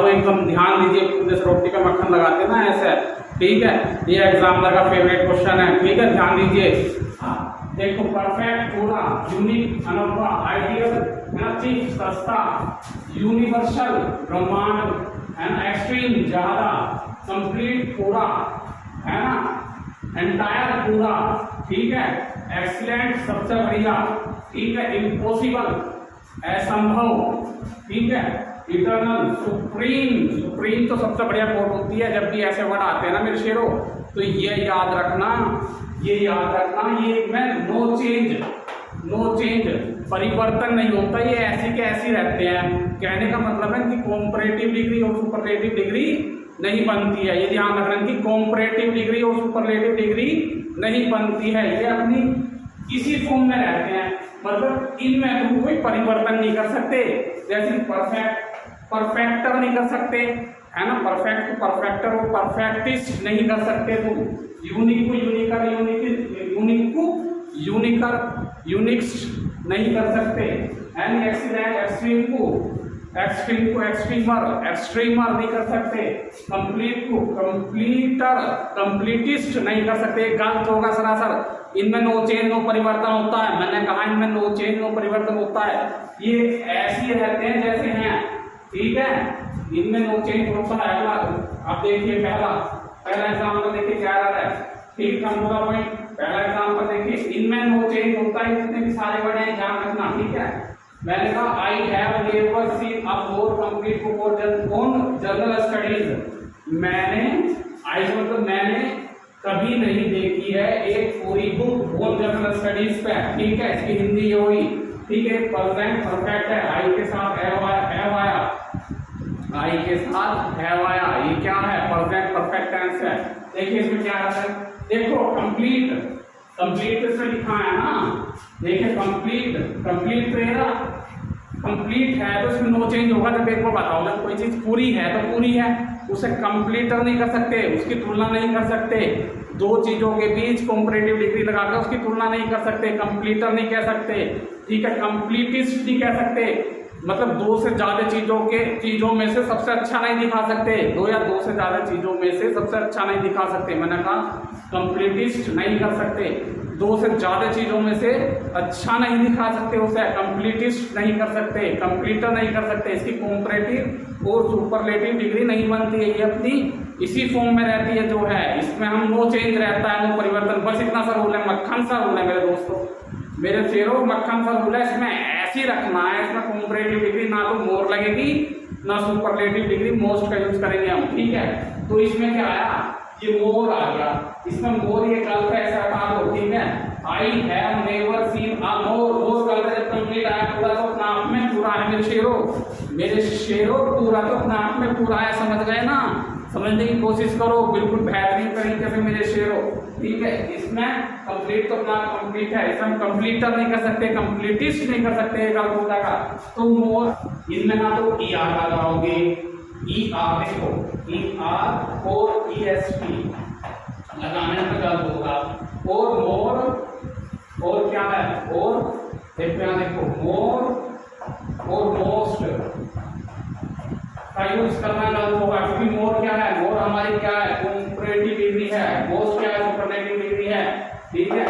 वो एकदम ध्यान दीजिए, जैसे रोटी पे मक्खन लगाते हैं ना ऐसे, ठीक है। ये एग्जामिनर का फेवरेट क्वेश्चन है, ठीक है, ध्यान दीजिए। देखो परफेक्ट, पूरा, यूनिक, अनोखा, आइडियल, चीप, सस्ता, यूनिवर्सल, ब्रह्मांड, है ना, एक्सट्रीम, ज्यादा, कंप्लीट, पूरा, है ना, एंटायर, पूरा, ठीक है, एक्सीलेंट, सबसे बढ़िया, ठीक है, इम्पॉसिबल, असंभव, ठीक है, इटर्नल, सुप्रीम। सुप्रीम तो सबसे बढ़िया कोट होती है। जब भी ऐसे वर्ड आते हैं ना मेरे शेरों, तो ये याद रखना, ये में नो चेंज, परिवर्तन नहीं होता, ये ऐसी के ऐसी रहते हैं। कहने का मतलब है कि कॉम्परेटिव डिग्री और सुपरलेटिव डिग्री नहीं बनती है। ये ध्यान रखना कि कॉम्परेटिव डिग्री और सुपरलेटिव डिग्री नहीं बनती है, ये अपनी इसी फॉर्म में रहते हैं। मतलब इनमें तुम कोई परिवर्तन नहीं कर सकते। जैसे परफेक्टर नहीं कर सकते, है ना, परफेक्टर और परफेक्टिस्ट नहीं कर सकते तुम। यूनिक को यूनिक्स नहीं कर सकते, एंड एक्सट्रीम को एक्सट्रीमर नहीं कर सकते, कंप्लीट को कंप्लीटिस्ट नहीं कर सकते। गलत होगा सरासर। इनमें नो चेंज नो परिवर्तन होता है। मैंने कहा इनमें नो चेंज नो परिवर्तन होता है। ये ऐसे रहते हैं जैसे हैं, ठीक है, इनमें नो चेंज होता है। अगला अब देखिए, पहला एग्जाम्पल देखिए क्या रहा है, ठीक था पूरा पॉइंट। पहला एग्जाम्पल देखिए, इनमें नो चेंज होता है, जितने भी सारे वर्ड हैं ध्यान रखना, ठीक है। मैंने कहा आई have never seen a more complete book on general studies. मैंने कभी नहीं देखी है एक पूरी बुक ऑन जनरल स्टडीज पे, ठीक है। इसकी हिंदी ये हुई, ठीक है। प्रेजेंट परफेक्ट है, आई के साथ हैव आया, आई के साथ हैव आया, ये क्या है, प्रेजेंट परफेक्ट टेंस है। देखिए इसमें क्या आता है, देखो कंप्लीट इसमें लिखा है ना, देखिए कंप्लीट है तो इसमें नो चेंज होगा। जब एक बार बताओ, जब कोई चीज पूरी है तो पूरी है, उसे कंप्लीटर नहीं कर सकते, उसकी तुलना नहीं कर सकते। दो चीजों के बीच कंपैरेटिव डिग्री लगाकर उसकी तुलना नहीं कर सकते, कंप्लीटर नहीं कह सकते, ठीक है, कंप्लीटिस्ट नहीं कह सकते। मतलब दो से ज्यादा चीजों में से सबसे अच्छा नहीं दिखा सकते, दो या दो से ज्यादा चीजों में से सबसे अच्छा नहीं दिखा सकते। मैंने कहा कंप्लीटिस्ट नहीं कर सकते, दो से ज्यादा चीजों में से अच्छा नहीं दिखा सकते उसे, कंप्लीटिस्ट नहीं कर सकते, कंप्लीटर नहीं कर सकते। इसकी कॉम्परेटिव और सुपरलेटिव डिग्री नहीं बनती है, ये अपनी इसी फॉर्म में रहती है जो है। इसमें हम नो चेंज रहता है, नो परिवर्तन, बस इतना सा रूल है, मक्खन सा रूल है मेरे दोस्तों, मेरे शेरों, मक्खन सा रूल है। इसमें ऐसी रखना है, इसमें कॉम्परेटिव डिग्री ना तो मोर लगेगी ना सुपरलेटिव डिग्री मोस्ट का यूज करेंगे हम, ठीक है। तो इसमें क्या आया, ये मोर आ गया, इसमें मोर ये गलत है, ऐसा कहा तो, ठीक है। I have never seen a more गलत है। जब कंप्लीट आया, पूरा तो अपने आप में पूरा है मेरे शेरों, पूरा तो अपने आप में पूरा है, समझ गए ना। समझने की कोशिश करो बिल्कुल बेहतरीन तरीके से मेरे शेरों, ठीक है। इसमें कंप्लीट तो अपना कंप्लीट है, इसमें कंप्लीटर नहीं कर सकते, कंप्लीटिस्ट नहीं कर सकते, गलत हो जाएगा। तो मोर, इनमें ना तो ई आर लगाओगे, ई आर देखो, ई आर और ई एस टी लगाने में गलत होगा। और मोर, और क्या है, और देखो मोर और मोस्ट का यूज करना गलत होगा, क्योंकि मोर क्या है, मोर हमारी क्या है, कॉम्परेटिव डिग्री है, मोस्ट क्या है, सुपरलेटिव डिग्री है, ठीक है।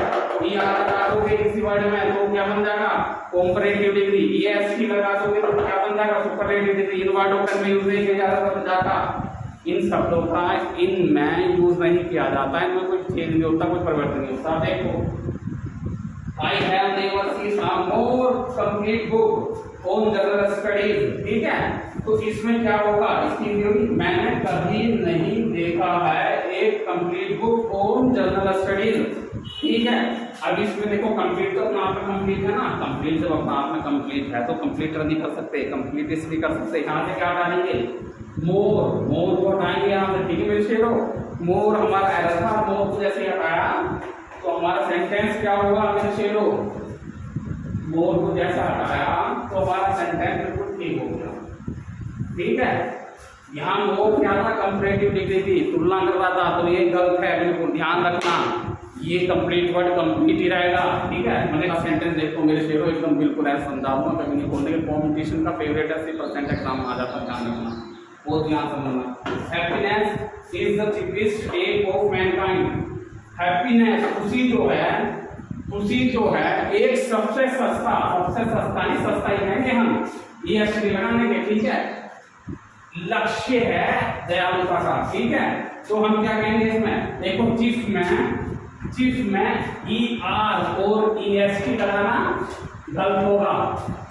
ई आर लगा दोगे किसी वर्ड में तो क्या बन जाएगा, comparative degree. E S T लगा दोगे तो क्या बन जाएगा, सुपरलेटिव डिग्री। इन वर्डों का यूज नहीं किया जाता, इन शब्दों का इनमें यूज नहीं किया जाता, इनमें कोई चेंज नहीं होता, कोई परिवर्तन नहीं होता। देखो आई have never seen a more complete book on general studies, ठीक है। तो इसमें क्या होगा, इसकी थ्योरी, मैंने कभी नहीं देखा है एक complete book on general studies, ठीक है। अब इसमें देखो कंप्लीट तो अपना आप में कंप्लीट है ना, कंप्लीट जब अपना आप में कंप्लीट है तो कंप्लीटर नहीं कर सकते, कंप्लीटिस्ट नहीं कर सकते। यहाँ से क्या डालेंगे, मोर को हटाएंगे यहाँ से, ठीक है मेरे शेरों। मोर हमारा एरर था, मोर को जैसे हटाया तो हमारा सेंटेंस क्या होगा मेरे शेरों, मोर को जैसा हटाया तो हमारा सेंटेंस बिल्कुल ठीक हो गया, ठीक है। यहाँ मोर क्या था, कंपैरेटिव डिग्री थी, तुलना कर रहा था, तो ये गलत है, बिल्कुल ध्यान रखना। ये कंप्लीट वर्ड कंप्लीट ही रहेगा, ठीक है। मैंने सेंटेंस देखो मेरे शेरों, एकदम बिल्कुल ऐसा समझाऊंगा, कभी नहीं बोलने के, कॉम्पिटिशन का फेवरेट है, 80% एग्जाम आ जाता है, ध्यान रखना। वो ध्यान समझना। Happiness is the cheapest aim of mankind. Happiness खुशी जो है एक सबसे सस्ता नहीं, सस्ता ही कहेंगे हम, ये एक्चुअली लगाने के, ठीक है, लक्ष्य है दयालुता का, ठीक है। तो हम क्या कहेंगे इसमें, देखो चिफ में ई आर और ई एस टी लगाना गलत होगा।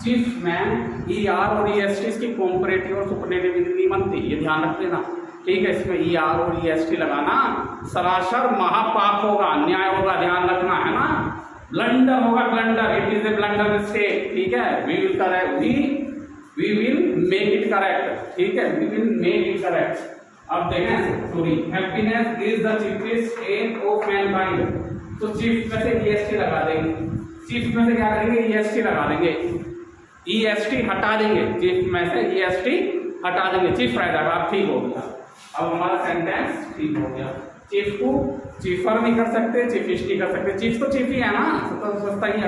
चिफ में ई आर और ई एस टी इसकी कॉम्परेटिव और सुपरलेटिव डिग्री नहीं बनती, ये ध्यान रख लेना, ठीक है। इसमें ई आर और ई एस टी लगाना सरासर महापाप होगा, अन्याय होगा, ध्यान रखना है ना, ब्लंडर होगा, blunder, it is a blunder mistake, ठीक है। We will make it correct, ठीक है, we will make it correct. अब देखें, sorry, happiness is the cheapest aim of mankind. तो चीफ में से ईएसटी लगा देंगे, चीफ में से क्या करेंगे, ईएसटी लगा देंगे, ईएसटी हटा देंगे, चीफ में से ईएसटी हटा देंगे, चीफ रह जाएगा, ठीक हो गया। अब हमारा सेंटेंस ठीक हो गया। चीफ को चीफर नहीं कर सकते, चीफिस्ट नहीं कर सकते, चीफ तो चीफ ही है ना, तो सस्ता ही है।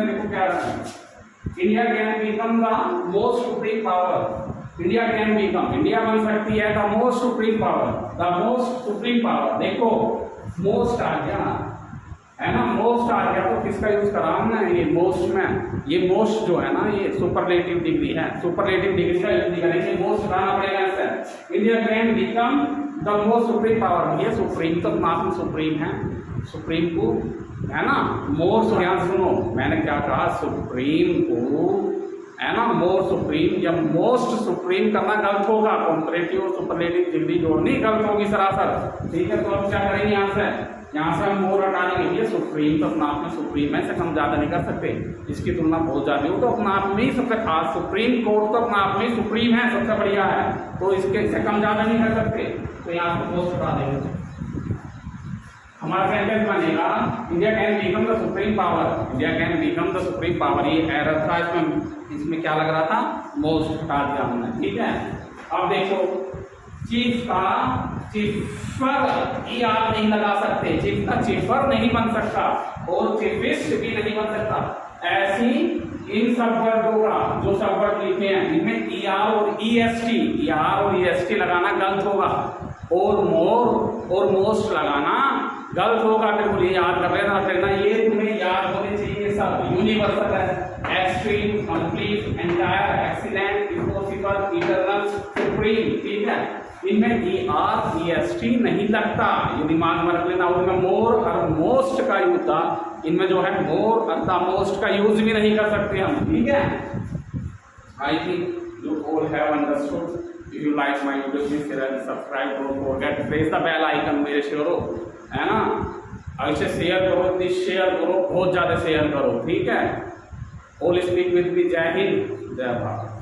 देखो क्या रहा है, India can become the most supreme power. India can become, India बन सकती है the most supreme power, the most supreme power. देखो मोस्ट आ गया है ना, मोस्ट आ गया तो किसका यूज करा हमने, ये मोस्ट में, ये मोस्ट जो है ना ये सुपरलेटिव डिग्री है, सुपरलेटिव डिग्री का यूज करेंगे, मोस्ट लाना पड़ेगा ऐसे। India can become the most supreme power, ये सुप्रीम तो नाम सुप्रीम है, सुप्रीम को है ना, मोस्ट, ध्यान सुनो मैंने क्या कहा, सुप्रीम को है ना, मोर सुप्रीम या मोस्ट सुप्रीम करना गलत होगा, कॉम्परेटिव और सुपरलेटिव डिग्री जोड़नी गलत होगी सरासर, ठीक है। तो अब क्या करेंगे, यहाँ से हम मोर हटा देंगे, ये सुप्रीम तो अपना आप में सुप्रीम है, इससे कम ज़्यादा नहीं कर सकते, इसकी तुलना बहुत ज़्यादा हो तो अपना आप में ही सबसे खास, सुप्रीम कोर्ट तो अपना आप में सुप्रीम है, सबसे बढ़िया है, तो इससे कम ज़्यादा नहीं कर सकते, तो यहाँ से मोस्ट हटा देंगे। हमारा सेंटेंस बनेगा, India can become the supreme power, India can become the supreme power. ये एरर था, इसमें क्या लग रहा था, मोस्ट हटा दिया हमने, ठीक है। अब देखो चीफ का चीफर ई आप नहीं लगा सकते, चीफ का चीफर नहीं बन सकता और चीफिस्ट भी नहीं बन सकता। ऐसी इन सब वर्डों का जो सब वर्ड लिखे हैं इनमें ई आर और ई एस टी लगाना गलत होगा, और मोर और मोस्ट लगाना गलत होगा। बिल्कुल ये याद कर लेना, ये तुम्हें याद होने चाहिए, सब यूनिवर्सल है, extreme, complete, entire, excellent, impossible, eternal, supreme, ठीक है। इनमें E R E S T नहीं लगता, ये दिमाग में रख लेना। उनमें मोर और मोस्ट का यूज था, इनमें जो है मोर और द मोस्ट का यूज भी नहीं कर सकते हम, ठीक है। I think you all have understood. If you like my video, please share and subscribe. Don't forget press the bell icon मेरे शेयरो, है ना, ऐसे शेयर करो, प्लीज शेयर करो, बहुत ज़्यादा शेयर करो, ठीक है। ऑल स्पीक विद मी, जय हिंद, जय भारत।